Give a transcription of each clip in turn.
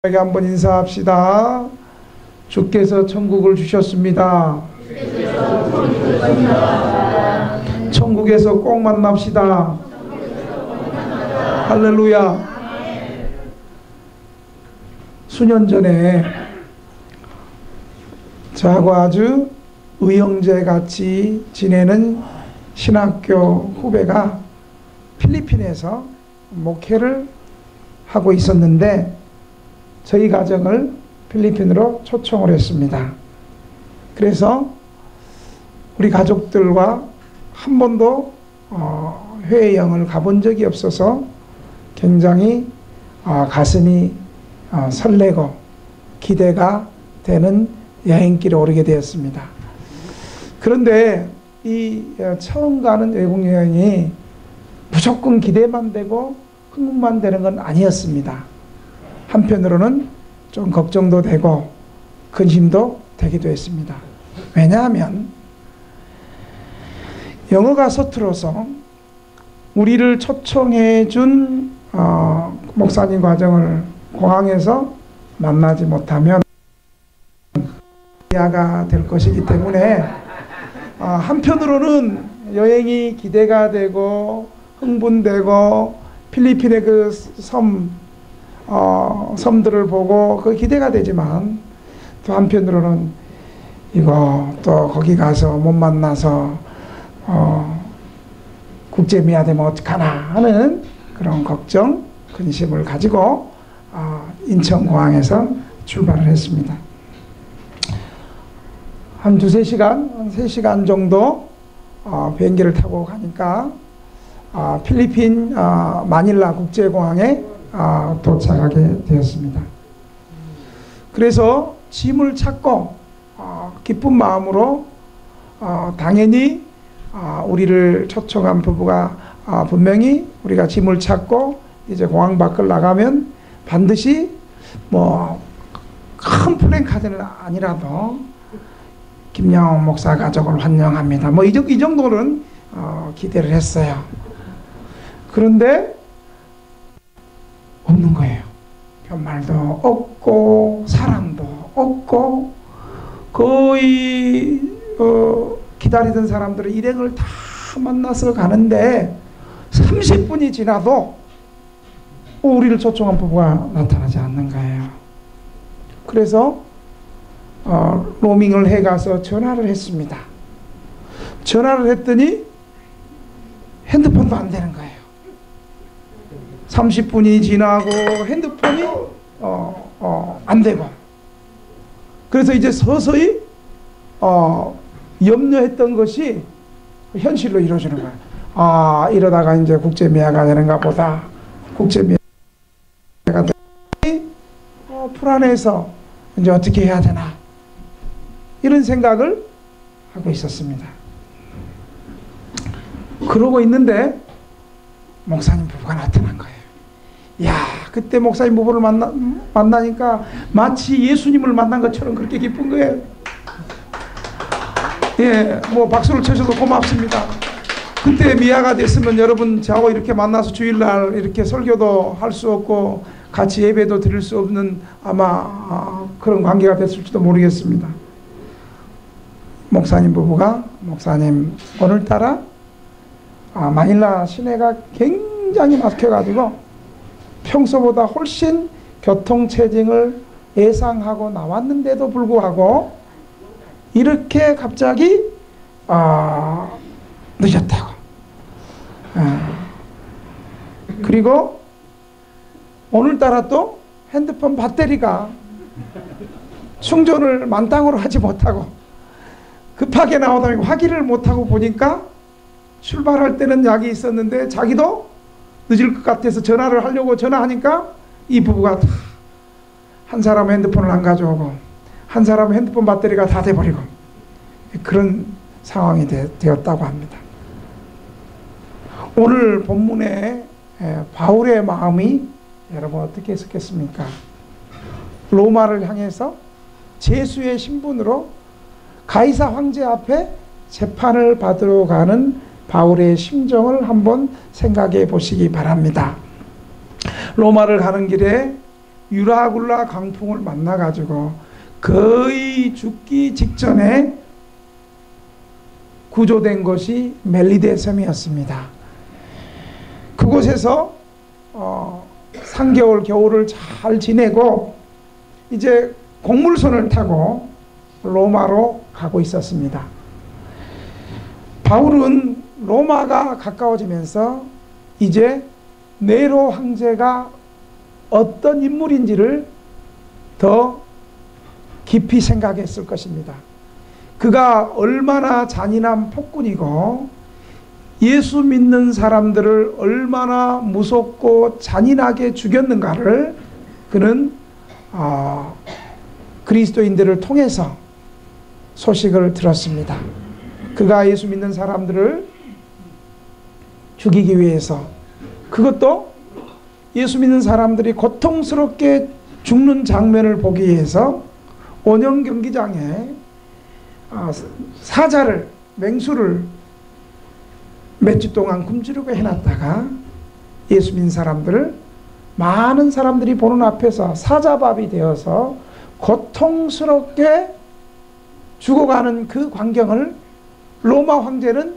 한번 인사합시다. 주께서 천국을 주셨습니다. 천국에서 꼭 만납시다. 할렐루야. 수년 전에 저하고 아주 의형제 같이 지내는 신학교 후배가 필리핀에서 목회를 하고 있었는데 저희 가정을 필리핀으로 초청을 했습니다. 그래서 우리 가족들과 한 번도 해외여행을 가본 적이 없어서 굉장히 가슴이 설레고 기대가 되는 여행길에 오르게 되었습니다. 그런데 이 처음 가는 외국 여행이 무조건 기대만 되고 흥분만 되는 건 아니었습니다. 한편으로는 좀 걱정도 되고 근심도 되기도 했습니다. 왜냐하면 영어가 서툴어서 우리를 초청해 준 목사님 과정을 공항에서 만나지 못하면 이해가 될 것이기 때문에 한편으로는 여행이 기대가 되고 흥분되고 필리핀의 그 섬들을 보고 그 기대가 되지만 또 한편으로는 이거 또 거기 가서 못 만나서 국제미아 되면 어떡하나 하는 그런 걱정, 근심을 가지고 인천공항에서 출발을 했습니다. 한 두세 시간, 한 3시간 정도 비행기를 타고 가니까 필리핀 마닐라 국제공항에 도착하게 되었습니다. 그래서 짐을 찾고 기쁜 마음으로 당연히 우리를 초청한 부부가 분명히 우리가 짐을 찾고 이제 공항 밖을 나가면 반드시 뭐 큰 플랜카드는 아니라도 김영옥 목사 가족을 환영합니다. 뭐 이 정도는 기대를 했어요. 그런데 없는 거예요. 말도 없고 사람도 없고 거의 기다리던 사람들은 일행을 다 만나서 가는데 30분이 지나도 우리를 초청한 부부가 나타나지 않는 거예요. 그래서 로밍을 해가서 전화를 했습니다. 전화를 했더니 핸드폰도 안 되는 거예요. 30분이 지나고 핸드폰이 안 되고, 그래서 이제 서서히 염려했던 것이 현실로 이루어지는 거예요. 이러다가 이제 국제미아가 되는가 보다. 국제미아가 되니 불안해서 이제 어떻게 해야 되나 이런 생각을 하고 있었습니다. 그러고 있는데 목사님 부부가 나타난 거예요. 야, 그때 목사님 부부를 만나니까 마치 예수님을 만난 것처럼 그렇게 기쁜 거예요. 예, 뭐 박수를 쳐줘도 고맙습니다. 그때 미아가 됐으면 여러분 저하고 이렇게 만나서 주일날 이렇게 설교도 할 수 없고 같이 예배도 드릴 수 없는 아마 그런 관계가 됐을지도 모르겠습니다. 목사님 부부가 목사님 오늘따라 마닐라 시내가 굉장히 막혀가지고 평소보다 훨씬 교통체증을 예상하고 나왔는데도 불구하고 이렇게 갑자기 늦었다고. 그리고 오늘따라 또 핸드폰 배터리가 충전을 만땅으로 하지 못하고 급하게 나오다 확인을 못하고 보니까 출발할 때는 약이 있었는데 자기도 늦을 것 같아서 전화를 하려고 전화하니까 이 부부가 한 사람은 핸드폰을 안 가져오고 한 사람은 핸드폰 배터리가 다 돼버리고 그런 상황이 되었다고 합니다. 오늘 본문에 바울의 마음이 여러분 어떻게 했었겠습니까? 로마를 향해서 제수의 신분으로 가이사 황제 앞에 재판을 받으러 가는 바울의 심정을 한번 생각해 보시기 바랍니다. 로마를 가는 길에 유라굴라 강풍을 만나가지고 거의 죽기 직전에 구조된 곳이 멜리데 섬이었습니다. 그곳에서 3개월 겨울을 잘 지내고 이제 곡물선을 타고 로마로 가고 있었습니다. 바울은 로마가 가까워지면서 이제 네로 황제가 어떤 인물인지를 더 깊이 생각했을 것입니다. 그가 얼마나 잔인한 폭군이고 예수 믿는 사람들을 얼마나 무섭고 잔인하게 죽였는가를 그는 그리스도인들을 통해서 소식을 들었습니다. 그가 예수 믿는 사람들을 죽이기 위해서, 그것도 예수 믿는 사람들이 고통스럽게 죽는 장면을 보기 위해서 원형 경기장에 사자를, 맹수를 몇 주 동안 굶주리게 해놨다가 예수 믿는 사람들을 많은 사람들이 보는 앞에서 사자밥이 되어서 고통스럽게 죽어가는 그 광경을 로마 황제는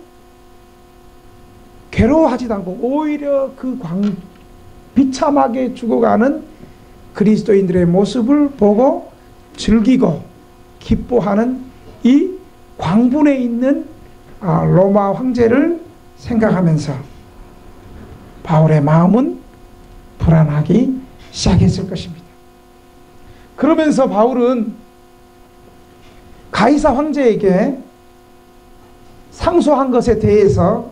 괴로워하지도 않고 오히려 그 비참하게 죽어가는 그리스도인들의 모습을 보고 즐기고 기뻐하는 이 광분에 있는 로마 황제를 생각하면서 바울의 마음은 불안하기 시작했을 것입니다. 그러면서 바울은 가이사 황제에게 상소한 것에 대해서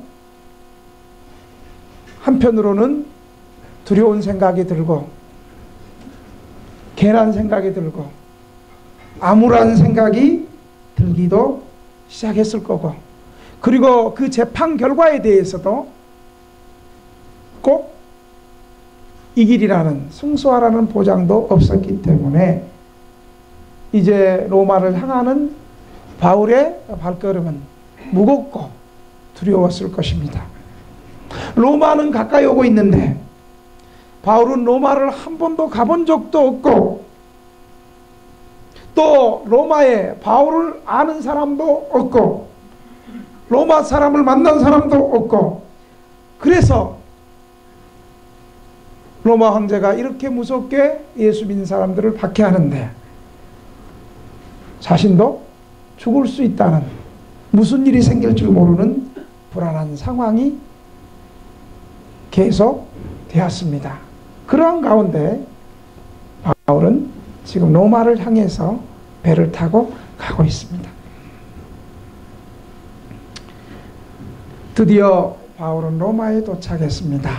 한편으로는 두려운 생각이 들고 괜한 생각이 들고 암울한 생각이 들기도 시작했을 거고, 그리고 그 재판 결과에 대해서도 꼭 이길이라는, 승소하라는 보장도 없었기 때문에 이제 로마를 향하는 바울의 발걸음은 무겁고 두려웠을 것입니다. 로마는 가까이 오고 있는데 바울은 로마를 한 번도 가본 적도 없고 또 로마에 바울을 아는 사람도 없고 로마 사람을 만난 사람도 없고, 그래서 로마 황제가 이렇게 무섭게 예수 믿는 사람들을 박해하는데 자신도 죽을 수 있다는, 무슨 일이 생길 줄 모르는 불안한 상황이 계속 되었습니다. 그러한 가운데 바울은 지금 로마를 향해서 배를 타고 가고 있습니다. 드디어 바울은 로마에 도착했습니다.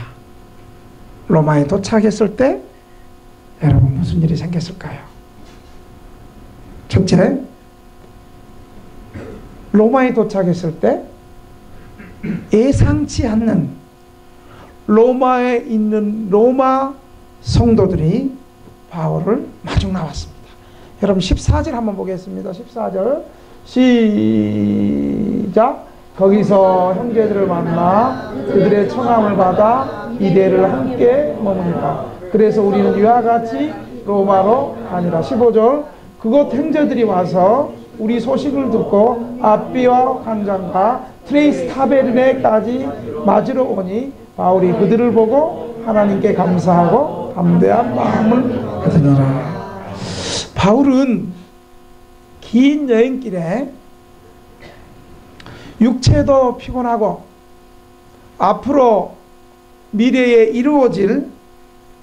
로마에 도착했을 때 여러분 무슨 일이 생겼을까요? 첫째, 로마에 도착했을 때 예상치 않는 로마에 있는 로마 성도들이 바울을 마중 나왔습니다. 여러분 14절 한번 보겠습니다. 14절 시작. 거기서 형제들을 만나 그들의 청함을 받아 이대를 함께 머무니까 그래서 우리는 이와 같이 로마로 가니라. 15절 그곳 형제들이 와서 우리 소식을 듣고 앞비와 관장과 트레이스타베르네까지 맞으러 오니 바울이 그들을 보고 하나님께 감사하고 담대한 마음을 가지니라. 바울은 긴 여행길에 육체도 피곤하고 앞으로 미래에 이루어질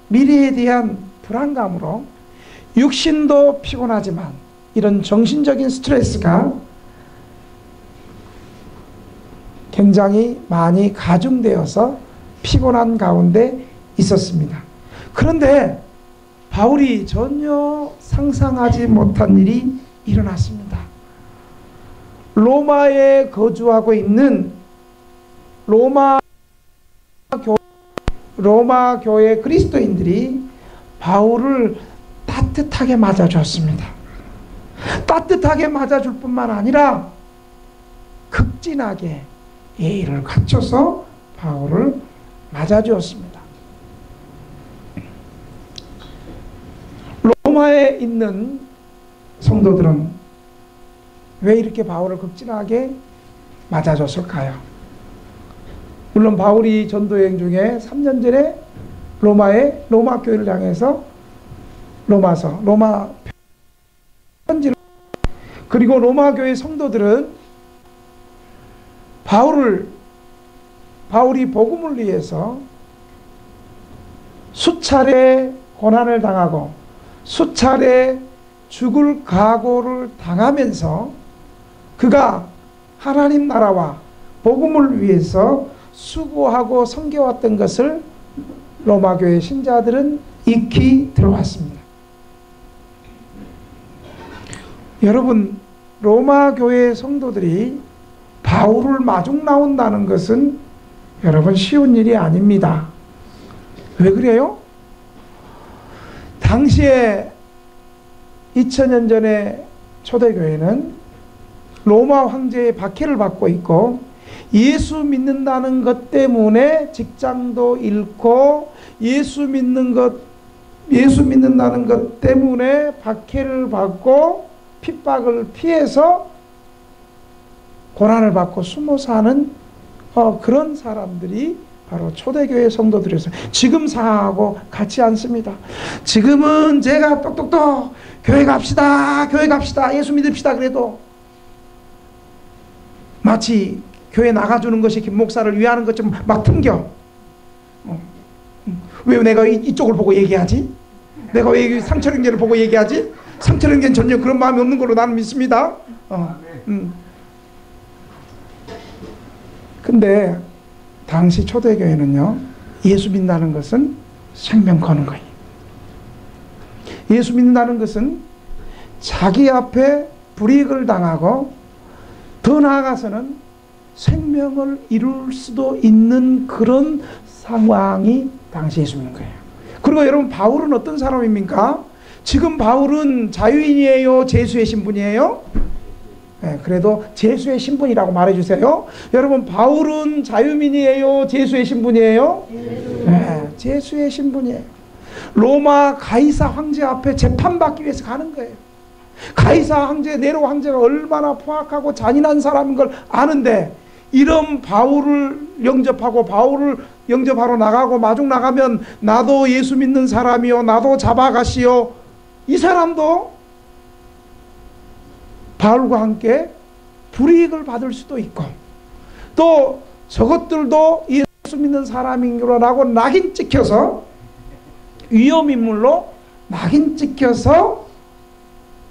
미래에 대한 불안감으로 육신도 피곤하지만 이런 정신적인 스트레스가 굉장히 많이 가중되어서 피곤한 가운데 있었습니다. 그런데 바울이 전혀 상상하지 못한 일이 일어났습니다. 로마에 거주하고 있는 로마 교회 그리스도인들이 바울을 따뜻하게 맞아줬습니다. 따뜻하게 맞아줄 뿐만 아니라 극진하게 예의를 갖춰서 바울을 맞아주었습니다. 로마에 있는 성도들은 왜 이렇게 바울을 극진하게 맞아줬을까요? 물론 바울이 전도여행 중에 3년 전에 로마 교회를 향해서 로마 편지를, 그리고 로마 교회 성도들은 바울이 복음을 위해서 수차례 고난을 당하고 수차례 죽을 각오를 당하면서 그가 하나님 나라와 복음을 위해서 수고하고 섬겨왔던 것을 로마 교회 신자들은 익히 들어왔습니다. 여러분, 로마 교회 성도들이 바울을 마중 나온다는 것은 여러분 쉬운 일이 아닙니다. 왜 그래요? 당시에 2000년 전에 초대교회는 로마 황제의 박해를 받고 있고 예수 믿는다는 것 때문에 직장도 잃고 예수 믿는다는 것 때문에 박해를 받고 핍박을 피해서 고난을 받고 숨어 사는 그런 사람들이 바로 초대교회 성도들이었어요. 지금 상황하고 같지 않습니다. 지금은 제가 똑똑똑 교회 갑시다 예수 믿읍시다 그래도 마치 교회 나가주는 것이 김 목사를 위하는 것처럼 막 튕겨. 왜 내가 이쪽을 보고 얘기하지? 내가 왜 상철형제를 보고 얘기하지? 상철형제는 전혀 그런 마음이 없는 걸로 나는 믿습니다. 근데 당시 초대교회는요, 예수 믿는다는 것은 생명 거는 거예요. 예수 믿는다는 것은 자기 앞에 불이익을 당하고 더 나아가서는 생명을 이룰 수도 있는 그런 상황이 당시 예수 믿는 거예요. 그리고 여러분, 바울은 어떤 사람입니까? 지금 바울은 자유인이에요? 제수의 신분이에요? 네, 그래도 제수의 신분이라고 말해주세요. 여러분, 바울은 자유민이에요? 제수의 신분이에요? 네, 제수의 신분이에요. 로마 가이사 황제 앞에 재판받기 위해서 가는 거예요. 가이사 황제, 네로 황제가 얼마나 포악하고 잔인한 사람인 걸 아는데 이런 바울을 영접하러 나가고 마중 나가면 나도 예수 믿는 사람이요, 나도 잡아가시오. 이 사람도 바울과 함께 불이익을 받을 수도 있고 또 저것들도 예수 믿는 사람인 거라고 낙인 찍혀서 위험인물로 낙인 찍혀서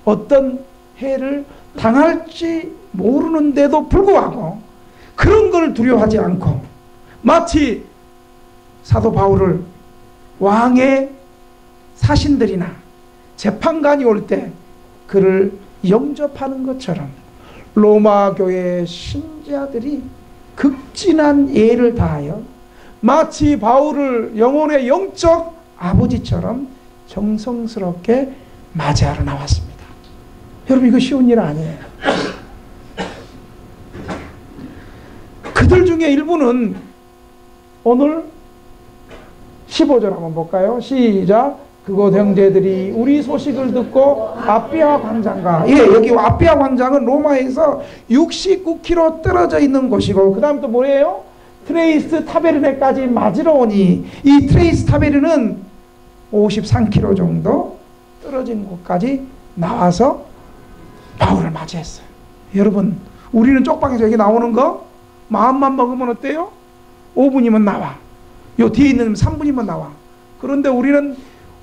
어떤 해를 당할지 모르는데도 불구하고 그런 걸 두려워하지 않고 마치 사도 바울을 왕의 사신들이나 재판관이 올 때 그를 영접하는 것처럼 로마 교회의 신자들이 극진한 예를 다하여 마치 바울을 영혼의 영적 아버지처럼 정성스럽게 맞이하러 나왔습니다. 여러분, 이거 쉬운 일 아니에요. 그들 중에 일부는 오늘 15절 한번 볼까요? 시작. 그곳 형제들이 우리 소식을 듣고 아비아 광장과, 여기 아비아 광장은 로마에서 69km 떨어져 있는 곳이고 그 다음 또 뭐예요? 트레이스 타베르네까지 맞으러 오니 이 트레이스 타베르는 53km 정도 떨어진 곳까지 나와서 바울을 맞이했어요. 여러분, 우리는 쪽방에서 여기 나오는 거 마음만 먹으면 어때요? 5분이면 나와. 요 뒤에 있는 3분이면 나와. 그런데 우리는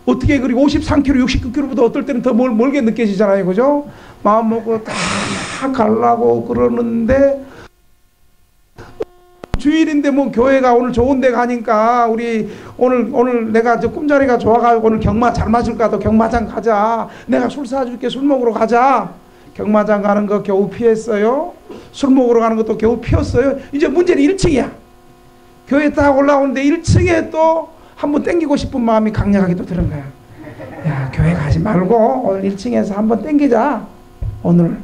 어떻게, 그리고 53km, 69km보다 어떨 때는 더 멀게 느껴지잖아요. 그죠? 마음 먹고 다 가려고 그러는데 주일인데 뭐 교회가 오늘 좋은 데 가니까 우리 오늘 내가 저 꿈자리가 좋아가지고 오늘 경마 잘 맞을까 도 경마장 가자. 내가 술 사줄게. 술 먹으러 가자. 경마장 가는 거 겨우 피했어요. 술 먹으러 가는 것도 겨우 피웠어요. 이제 문제는 1층이야. 교회 딱 올라오는데 1층에 또 한번 땡기고 싶은 마음이 강력하게 또 드는 거야. 야, 교회 가지 말고 오늘 1층에서 한번 땡기자. 오늘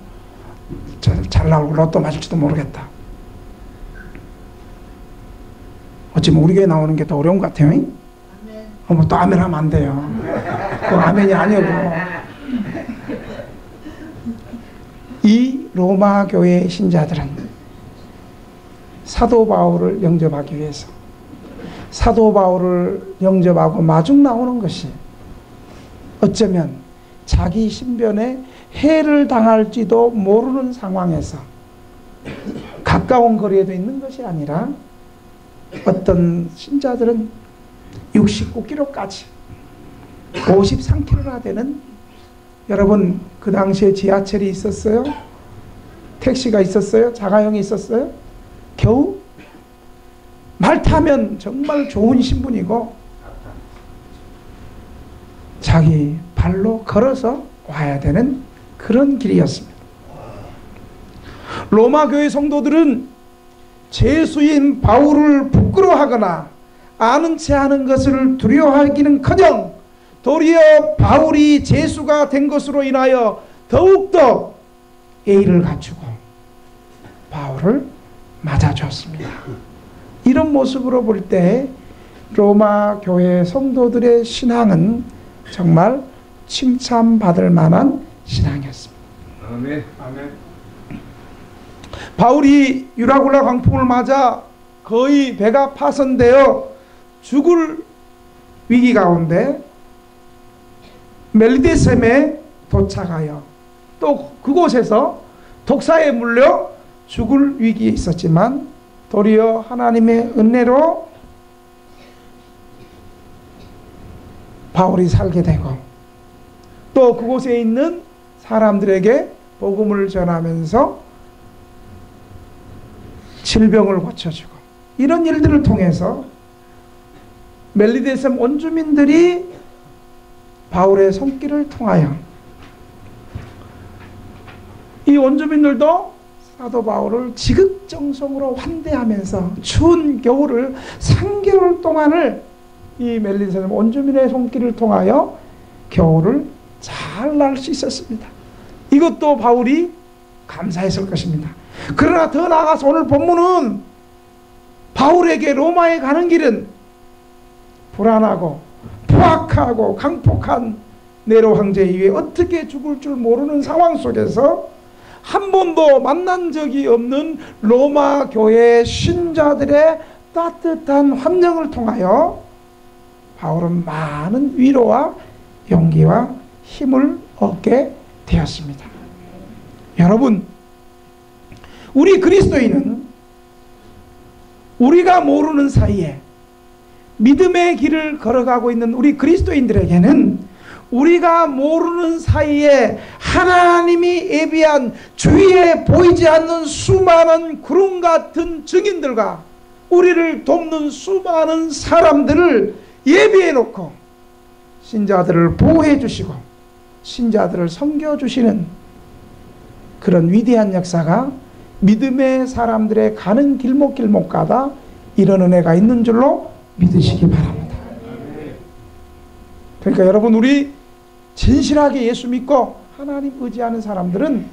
잘 나오고 로또 맞을지도 모르겠다. 어찌 우리 교회 나오는 게 더 어려운 것 같아요. 뭐 또 아멘 하면 안 돼요. 그 아멘이 아니고. 이 로마 교회 신자들은 사도 바울을 영접하기 위해서 사도 바울을 영접하고 마중 나오는 것이 어쩌면 자기 신변에 해를 당할지도 모르는 상황에서 가까운 거리에도 있는 것이 아니라 어떤 신자들은 69km까지 53km나 되는, 여러분 그 당시에 지하철이 있었어요? 택시가 있었어요? 자가용이 있었어요? 겨우 말 타면 정말 좋은 신분이고 자기 발로 걸어서 와야 되는 그런 길이었습니다. 로마 교회 성도들은 죄수인 바울을 부끄러워하거나 아는 체 하는 것을 두려워하기는커녕 도리어 바울이 죄수가 된 것으로 인하여 더욱더 예의를 갖추고 바울을 맞아줬습니다. 이런 모습으로 볼 때 로마 교회 성도들의 신앙은 정말 칭찬받을 만한 신앙이었습니다. 아멘. 아멘. 바울이 유라굴라 광풍을 맞아 거의 배가 파손되어 죽을 위기 가운데 멜리데셈에 도착하여 또 그곳에서 독사에 물려 죽을 위기에 있었지만 도리어 하나님의 은혜로 바울이 살게 되고 또 그곳에 있는 사람들에게 복음을 전하면서 질병을 고쳐주고 이런 일들을 통해서 멜리데셈 원주민들이 바울의 손길을 통하여 이 원주민들도 사도 바울을 지극정성으로 환대하면서 추운 겨울을 3개월 동안을 이 멜리데셈 원주민의 손길을 통하여 겨울을 잘 날 수 있었습니다. 이것도 바울이 감사했을 것입니다. 그러나 더 나아가서 오늘 본문은 바울에게 로마에 가는 길은 불안하고 포악하고 강폭한 네로 황제 이후에 어떻게 죽을 줄 모르는 상황 속에서 한 번도 만난 적이 없는 로마 교회 신자들의 따뜻한 환영을 통하여 바울은 많은 위로와 용기와 힘을 얻게 되었습니다. 여러분, 우리 그리스도인은 우리가 모르는 사이에 믿음의 길을 걸어가고 있는 우리 그리스도인들에게는 우리가 모르는 사이에 하나님이 예비한 주위에 보이지 않는 수많은 구름 같은 증인들과 우리를 돕는 수많은 사람들을 예비해 놓고 신자들을 보호해 주시고 신자들을 섬겨 주시는 그런 위대한 역사가 믿음의 사람들의 가는 길목길목마다 이런 은혜가 있는 줄로 믿으시기 바랍니다. 그러니까 여러분, 우리 진실하게 예수 믿고 하나님 의지하는 사람들은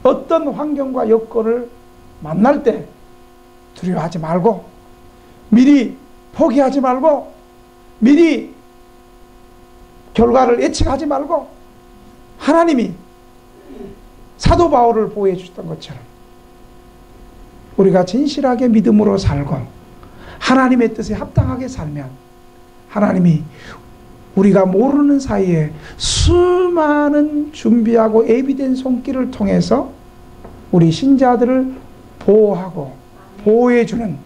어떤 환경과 여건을 만날 때 두려워하지 말고 미리 포기하지 말고 미리 결과를 예측하지 말고 하나님이 사도 바울을 보호해 주셨던 것처럼 우리가 진실하게 믿음으로 살고 하나님의 뜻에 합당하게 살면 하나님이 우리가 모르는 사이에 수많은 준비하고 예비된 손길을 통해서 우리 신자들을 보호하고 보호해주는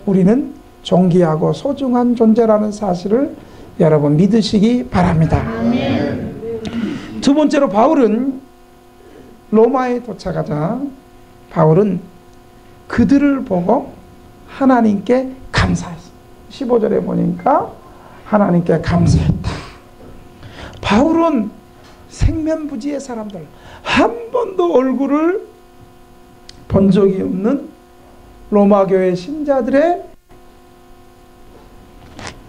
우리는 존귀하고 소중한 존재라는 사실을 여러분 믿으시기 바랍니다. 두 번째로 바울은 로마에 도착하자 바울은 그들을 보고 하나님께 감사했습니다. 15절에 보니까 하나님께 감사했다. 바울은 생면부지의 사람들, 한 번도 얼굴을 본 적이 없는 로마 교회 신자들의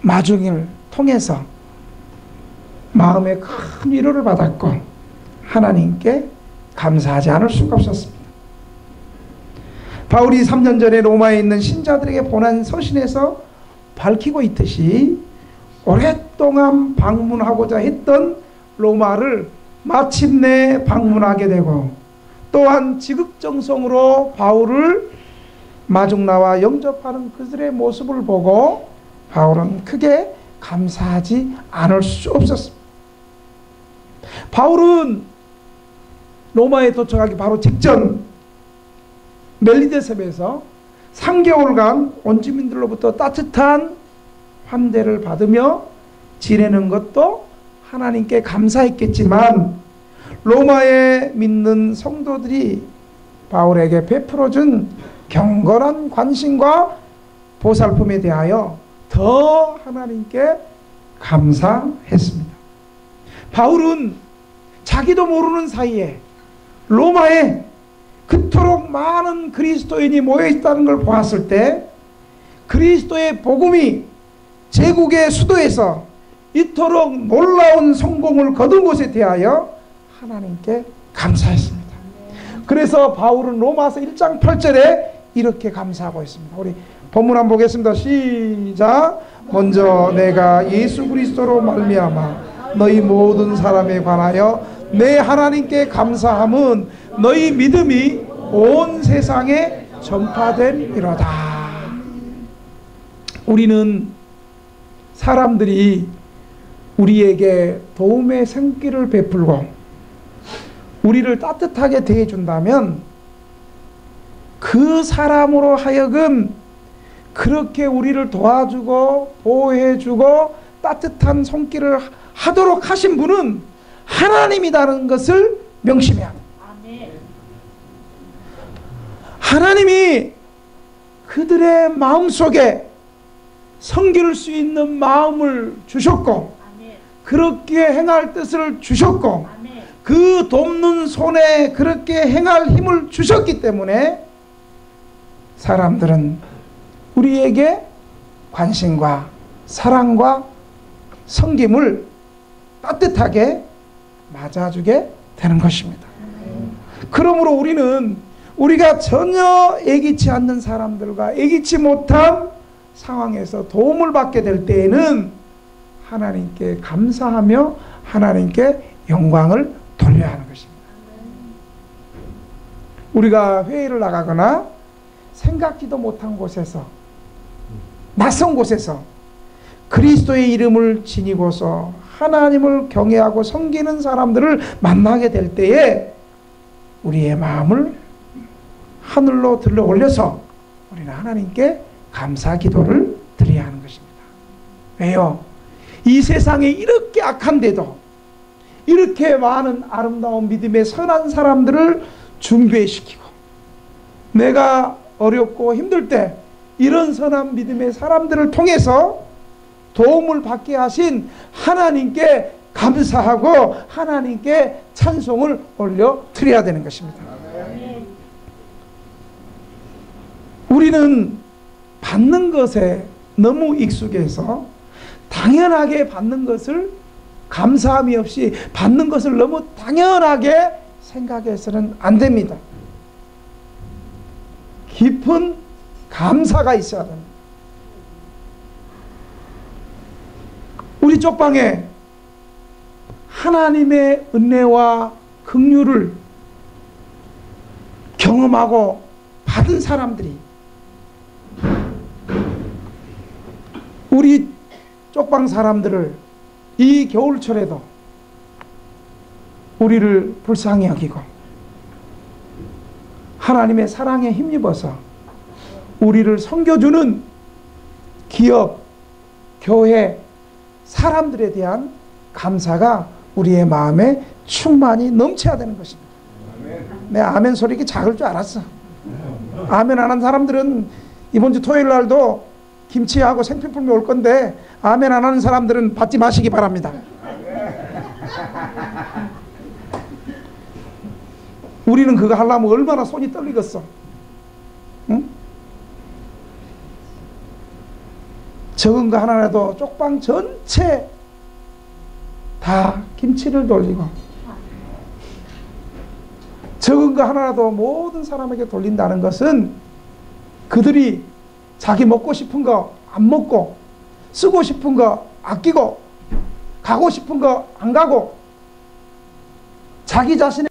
마중을 통해서 마음에 큰 위로를 받았고 하나님께 감사하지 않을 수가 없었습니다. 바울이 3년 전에 로마에 있는 신자들에게 보낸 서신에서 밝히고 있듯이 오랫동안 방문하고자 했던 로마를 마침내 방문하게 되고, 또한 지극정성으로 바울을 마중나와 영접하는 그들의 모습을 보고 바울은 크게 감사하지 않을 수 없었습니다. 바울은 로마에 도착하기 바로 직전 멜리데셈에서 3개월간 온주민들로부터 따뜻한 환대를 받으며 지내는 것도 하나님께 감사했겠지만, 로마에 믿는 성도들이 바울에게 베풀어준 경건한 관심과 보살핌에 대하여 더 하나님께 감사했습니다. 바울은 자기도 모르는 사이에 로마에 그토록 많은 그리스도인이 모여있다는 걸 보았을 때, 그리스도의 복음이 제국의 수도에서 이토록 놀라운 성공을 거둔 것에 대하여 하나님께 감사했습니다. 그래서 바울은 로마서 1장 8절에 이렇게 감사하고 있습니다. 우리 본문 한번 보겠습니다. 시작. 먼저 내가 예수 그리스도로 말미암아 너희 모든 사람에 관하여 내 하나님께 감사함은 너희 믿음이 온 세상에 전파됨이로다. 우리는 사람들이 우리에게 도움의 손길을 베풀고 우리를 따뜻하게 대해준다면 그 사람으로 하여금 그렇게 우리를 도와주고 보호해주고 따뜻한 손길을 하도록 하신 분은 하나님이라는 것을 명심해야 합니다. 하나님이 그들의 마음속에 섬길 수 있는 마음을 주셨고, 그렇게 행할 뜻을 주셨고, 그 돕는 손에 그렇게 행할 힘을 주셨기 때문에 사람들은 우리에게 관심과 사랑과 섬김을 따뜻하게 맞아주게 되는 것입니다. 그러므로 우리는 우리가 전혀 예기치 않는 사람들과 예기치 못한 상황에서 도움을 받게 될 때에는 하나님께 감사하며 하나님께 영광을 돌려야 하는 것입니다. 우리가 회의를 나가거나 생각지도 못한 곳에서, 낯선 곳에서 그리스도의 이름을 지니고서 하나님을 경외하고 섬기는 사람들을 만나게 될 때에 우리의 마음을 하늘로 들러 올려서 우리는 하나님께 감사 기도를 드려야 하는 것입니다. 왜요? 이 세상에 이렇게 악한데도 이렇게 많은 아름다운 믿음의 선한 사람들을 준비시키고, 내가 어렵고 힘들 때 이런 선한 믿음의 사람들을 통해서 도움을 받게 하신 하나님께 감사하고 하나님께 찬송을 올려 드려야 되는 것입니다. 우리는 받는 것에 너무 익숙해서 당연하게 받는 것을, 감사함이 없이 받는 것을 너무 당연하게 생각해서는 안 됩니다. 깊은 감사가 있어야 됩니다. 우리 쪽방에 하나님의 은혜와 긍휼을 경험하고 받은 사람들이 우리 쪽방 사람들을 이 겨울철에도 우리를 불쌍히 여기고 하나님의 사랑에 힘입어서 우리를 섬겨주는 기업, 교회, 사람들에 대한 감사가 우리의 마음에 충만히 넘쳐야 되는 것입니다. 내 아멘 소리 이렇게 작을 줄 알았어. 아멘 안 한 사람들은 이번 주 토요일 날도 김치하고 생필품이 올 건데 아멘 안 하는 사람들은 받지 마시기 바랍니다. 우리는 그거 하려면 얼마나 손이 떨리겠어. 응? 적은 거 하나라도 쪽방 전체 다 김치를 돌리고, 적은 거 하나라도 모든 사람에게 돌린다는 것은 그들이 자기 먹고 싶은 거 안 먹고 쓰고 싶은 거 아끼고 가고 싶은 거 안 가고 자기 자신에게는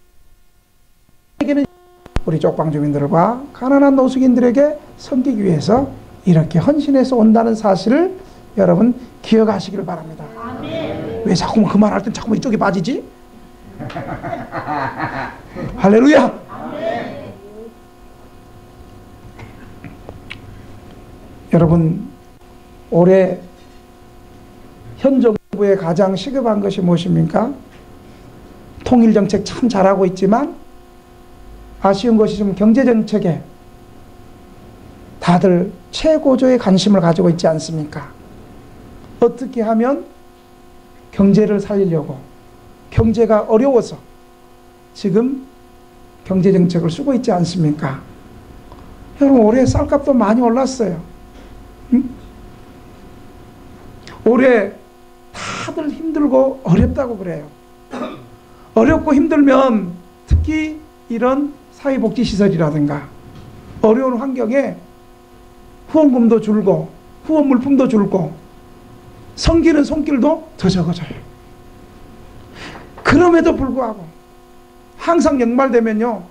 우리 쪽방 주민들과 가난한 노숙인들에게 섬기기 위해서 이렇게 헌신해서 온다는 사실을 여러분 기억하시길 바랍니다. 아멘. 왜 자꾸 그 말 할 땐 자꾸 이쪽에 빠지지? 할렐루야. 아멘. 여러분 올해 현 정부의 가장 시급한 것이 무엇입니까? 통일정책 참 잘하고 있지만 아쉬운 것이 좀 경제정책에 다들 최고조의 관심을 가지고 있지 않습니까? 어떻게 하면 경제를 살리려고, 경제가 어려워서 지금 경제정책을 쓰고 있지 않습니까? 여러분 올해 쌀값도 많이 올랐어요. 응? 올해 다들 힘들고 어렵다고 그래요. 어렵고 힘들면 특히 이런 사회복지시설이라든가 어려운 환경에 후원금도 줄고 후원 물품도 줄고 섬기는 손길도 더 적어져요. 그럼에도 불구하고 항상 연말되면요,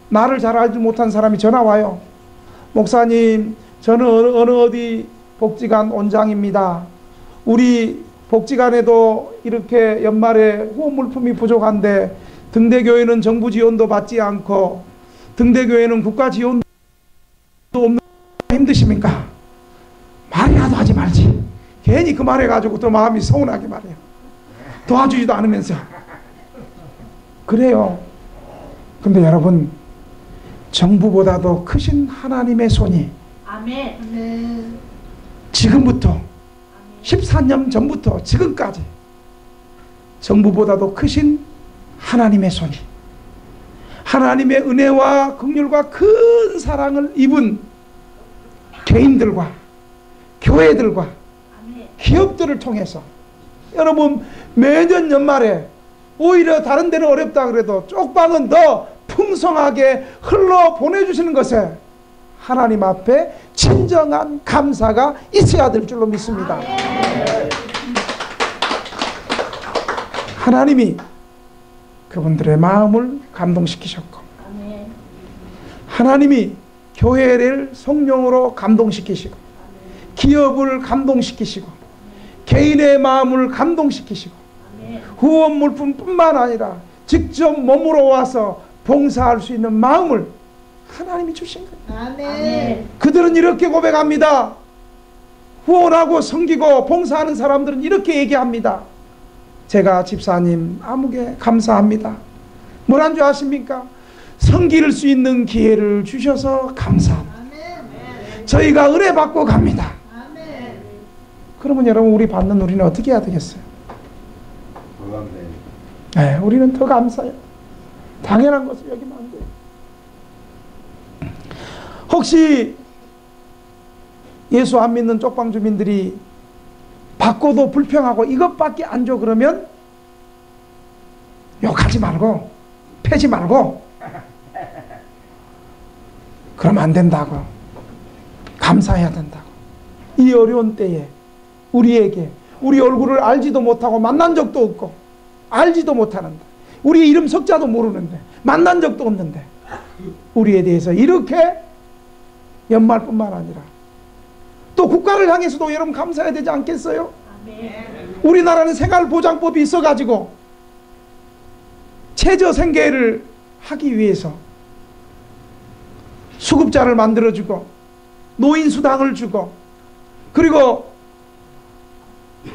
나를 잘 알지 못한 사람이 전화 와요. 목사님, 저는 어느 어디 복지관 원장입니다. 우리 복지관에도 이렇게 연말에 후원 물품이 부족한데 등대교회는 정부 지원도 받지 않고 등대교회는 국가 지원도 없는, 힘드십니까? 말이라도 하지 말지. 괜히 그 말해가지고 또 마음이 서운하게 말해요. 도와주지도 않으면서. 그래요. 근데 여러분, 정부보다도 크신 하나님의 손이 아멘. 지금부터 14년 전부터 지금까지 정부보다도 크신 하나님의 손이, 하나님의 은혜와 긍휼과 큰 사랑을 입은 개인들과 교회들과 기업들을 통해서 여러분 매년 연말에 오히려 다른 데는 어렵다 그래도 쪽방은 더 풍성하게 흘러 보내주시는 것에 하나님 앞에 진정한 감사가 있어야 될 줄로 믿습니다. 하나님이 그분들의 마음을 감동시키셨고 하나님이 교회를 성령으로 감동시키시고 기업을 감동시키시고 개인의 마음을 감동시키시고 후원 물품뿐만 아니라 직접 몸으로 와서 봉사할 수 있는 마음을 하나님이 주신 거예요. 아멘. 그들은 이렇게 고백합니다. 후원하고 섬기고 봉사하는 사람들은 이렇게 얘기합니다. 제가 집사님 아무개 감사합니다. 뭐란 줄 아십니까? 섬길 수 있는 기회를 주셔서 감사합니다. 아멘. 저희가 은혜 받고 갑니다. 아멘. 그러면 여러분 우리는 어떻게 해야 되겠어요? 네, 우리는 더 감사해요. 당연한 것을 여기면 안 돼요. 혹시 예수 안 믿는 쪽방 주민들이 받고도 불평하고 이것밖에 안 줘 그러면 욕하지 말고 패지 말고 그러면 안 된다고, 감사해야 된다고. 이 어려운 때에 우리에게 우리 얼굴을 알지도 못하고 만난 적도 없고 알지도 못하는데 우리 이름 석자도 모르는데 만난 적도 없는데 우리에 대해서 이렇게 연말뿐만 아니라 또 국가를 향해서도 여러분 감사해야 되지 않겠어요? 아멘. 우리나라는 생활보장법이 있어가지고 최저생계를 하기 위해서 수급자를 만들어주고 노인수당을 주고 그리고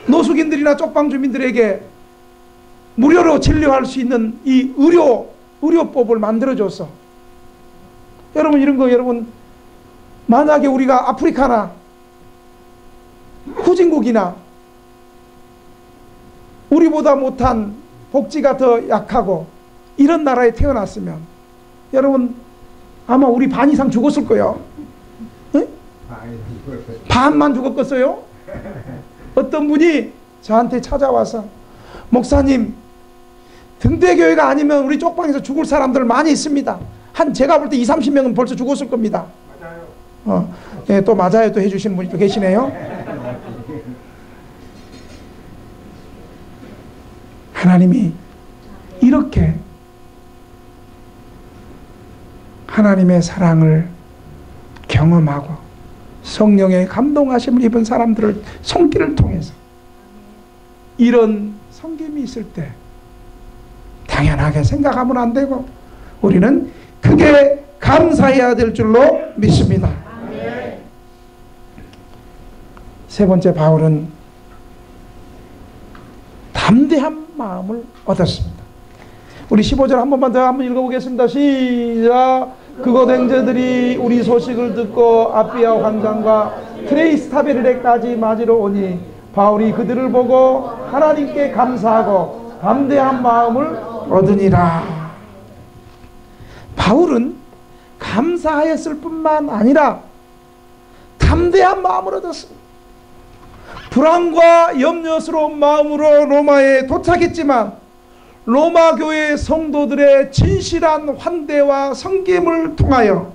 노숙인들이나 쪽방주민들에게 무료로 진료할 수 있는 이 의료법을 만들어줘서 여러분 이런 거 여러분 만약에 우리가 아프리카나 후진국이나 우리보다 못한 복지가 더 약하고 이런 나라에 태어났으면 여러분 아마 우리 반 이상 죽었을 거예요. 네? 반만 죽었겠어요? 어떤 분이 저한테 찾아와서 목사님 등대교회가 아니면 우리 쪽방에서 죽을 사람들 많이 있습니다. 한 제가 볼 때 20-30명은 벌써 죽었을 겁니다. 맞아요. 예, 또 맞아요 또 해주시는 분이 또 계시네요. 하나님이 이렇게 하나님의 사랑을 경험하고 성령의 감동하심을 입은 사람들을 손길을 통해서 이런 섬김이 있을 때 당연하게 생각하면 안 되고 우리는 크게 감사해야 될 줄로 믿습니다. 세 번째, 바울은 담대한 마음을 얻었습니다. 우리 15절 한 번만 더 한번 읽어보겠습니다. 시작. 그곳 행제들이 우리 소식을 듣고 아비아 환장과 트레이스타베르레까지 맞으러 오니 바울이 그들을 보고 하나님께 감사하고 담대한 마음을 얻으니라. 바울은 감사하였을 뿐만 아니라 담대한 마음을 얻었습니다. 불안과 염려스러운 마음으로 로마에 도착했지만 로마 교회 성도들의 진실한 환대와 섬김을 통하여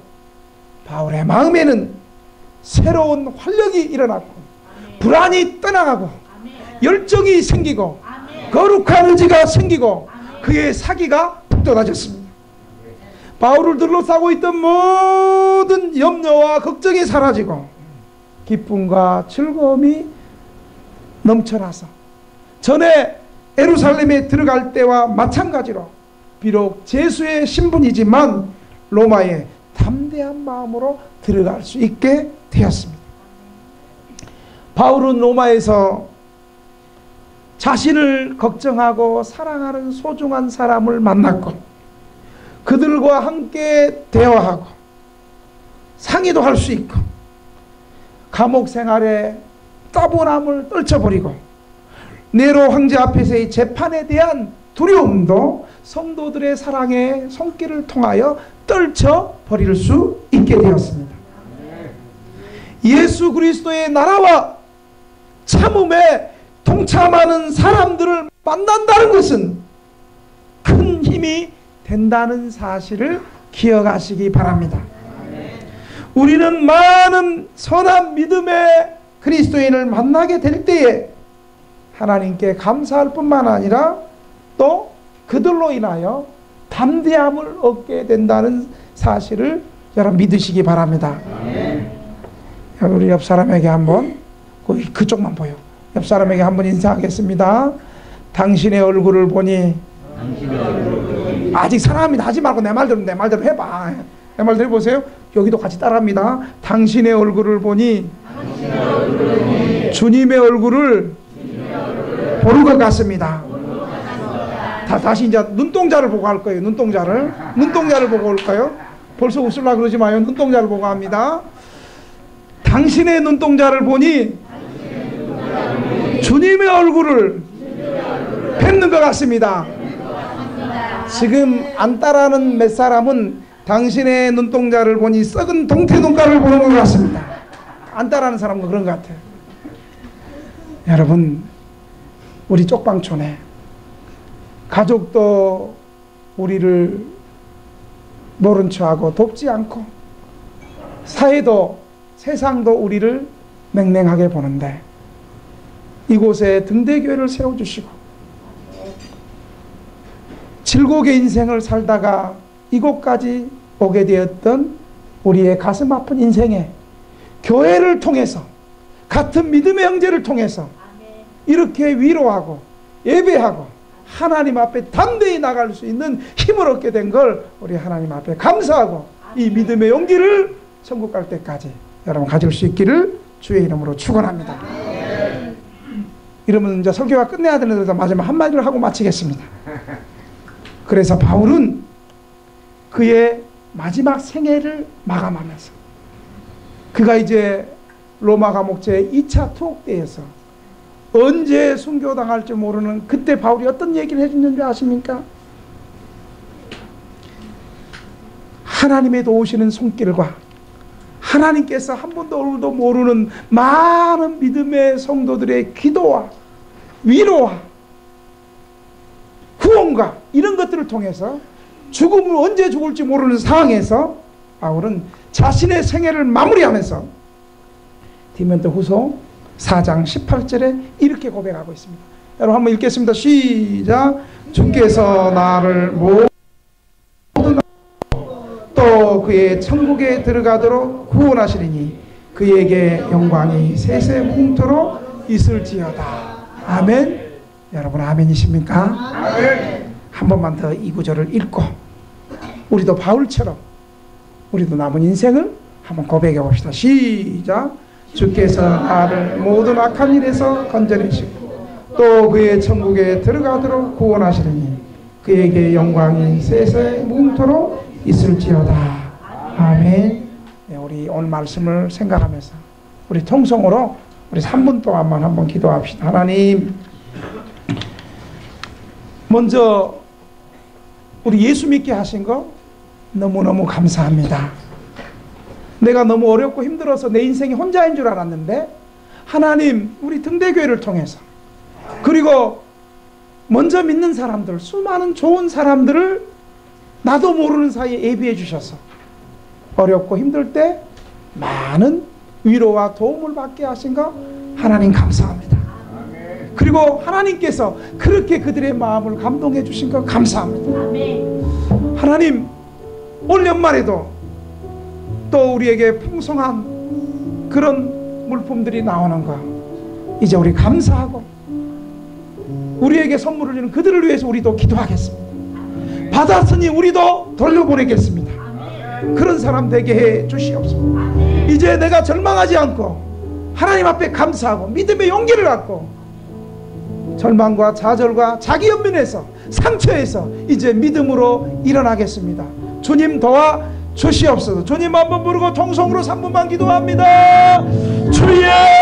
바울의 마음에는 새로운 활력이 일어났고 불안이 떠나가고 열정이 생기고 거룩한 의지가 생기고 그의 사기가 북돋아졌습니다. 바울을 둘러싸고 있던 모든 염려와 걱정이 사라지고 기쁨과 즐거움이 넘쳐나서 전에 예루살렘에 들어갈 때와 마찬가지로 비록 제수의 신분이지만 로마에 담대한 마음으로 들어갈 수 있게 되었습니다. 바울은 로마에서 자신을 걱정하고 사랑하는 소중한 사람을 만났고 그들과 함께 대화하고 상의도 할 수 있고 감옥 생활에 따분함을 떨쳐버리고 네로 황제 앞에서의 재판에 대한 두려움도 성도들의 사랑의 손길을 통하여 떨쳐버릴 수 있게 되었습니다. 예수 그리스도의 나라와 참음에 동참하는 사람들을 만난다는 것은 큰 힘이 된다는 사실을 기억하시기 바랍니다. 우리는 많은 선한 믿음의 그리스도인을 만나게 될 때에 하나님께 감사할 뿐만 아니라 또 그들로 인하여 담대함을 얻게 된다는 사실을 여러분 믿으시기 바랍니다. 우리 옆 사람에게 한번 그쪽만 보여. 옆 사람에게 한번 인사하겠습니다. 당신의 얼굴을 보니 아직 사랑합니다 하지 말고 내 말대로 해봐. 내 말대로 해보세요. 여기도 같이 따라합니다. 당신의 얼굴을 보니 주님의 얼굴을 보는 것 같습니다. 다시 이제 눈동자를 보고 할 거예요. 눈동자를 보고 올까요? 벌써 웃으려고 그러지 마요. 눈동자를 보고 합니다. 당신의 눈동자를 보니 주님의 얼굴을 뵙는 것 같습니다. 지금 안 따라하는 몇 사람은 당신의 눈동자를 보니 썩은 동태 눈가를 보는 것 같습니다. 안 따라하는 사람도 그런 것 같아요. 여러분, 우리 쪽방촌에 가족도 우리를 모른 척하고 돕지 않고 사회도 세상도 우리를 맹맹하게 보는데 이곳에 등대교회를 세워주시고 질곡의 인생을 살다가 이곳까지 오게 되었던 우리의 가슴 아픈 인생에 교회를 통해서 같은 믿음의 형제를 통해서 이렇게 위로하고 예배하고 하나님 앞에 담대히 나갈 수 있는 힘을 얻게 된 걸 우리 하나님 앞에 감사하고 이 믿음의 용기를 천국 갈 때까지 여러분 가질 수 있기를 주의 이름으로 축원합니다. 이러면 이제 설교가 끝내야 되는데 마지막 한마디를 하고 마치겠습니다. 그래서 바울은 그의 마지막 생애를 마감하면서 그가 이제 로마 감옥 제2차 투옥대에서 언제 순교당할지 모르는 그때 바울이 어떤 얘기를 해줬는지 아십니까? 하나님의 도우시는 손길과 하나님께서 한 번도 모르는 많은 믿음의 성도들의 기도와 위로와 후원과 이런 것들을 통해서 죽음을 언제 죽을지 모르는 상황에서 바울은 자신의 생애를 마무리하면서 디모데 후서 4장 18절에 이렇게 고백하고 있습니다. 여러분 한번 읽겠습니다. 시작. 주께서 나를 모든 또 그의 천국에 들어가도록 구원하시리니 그에게 영광이 세세무궁토록 있을지어다. 아멘. 여러분 아멘이십니까? 아멘. 한 번만 더 이 구절을 읽고 우리도 바울처럼 우리도 남은 인생을 한번 고백해 봅시다. 시작. 주께서 나를 모든 악한 일에서 건져내시고 또 그의 천국에 들어가도록 구원하시리니 그에게 영광이 세세무궁토록 있을지어다. 아멘. 네, 우리 오늘 말씀을 생각하면서 우리 통성으로 우리 3분 동안만 한번 기도합시다. 하나님, 먼저 우리 예수 믿게 하신 거 너무너무 감사합니다. 내가 너무 어렵고 힘들어서 내 인생이 혼자인 줄 알았는데 하나님 우리 등대교회를 통해서 그리고 먼저 믿는 사람들, 수많은 좋은 사람들을 나도 모르는 사이에 예비해 주셔서 어렵고 힘들 때 많은 위로와 도움을 받게 하신 거 하나님 감사합니다. 그리고 하나님께서 그렇게 그들의 마음을 감동해 주신 거 감사합니다. 하나님, 올 연말에도 또 우리에게 풍성한 그런 물품들이 나오는 거 이제 우리 감사하고 우리에게 선물을 주는 그들을 위해서 우리도 기도하겠습니다. 받았으니 우리도 돌려보내겠습니다. 그런 사람 되게 해 주시옵소서. 이제 내가 절망하지 않고 하나님 앞에 감사하고 믿음의 용기를 갖고 절망과 좌절과 자기 연민에서 상처에서 이제 믿음으로 일어나겠습니다. 주님 도와 주시옵소서. 주님 한번 부르고 통성으로 3분만 기도합니다. 주여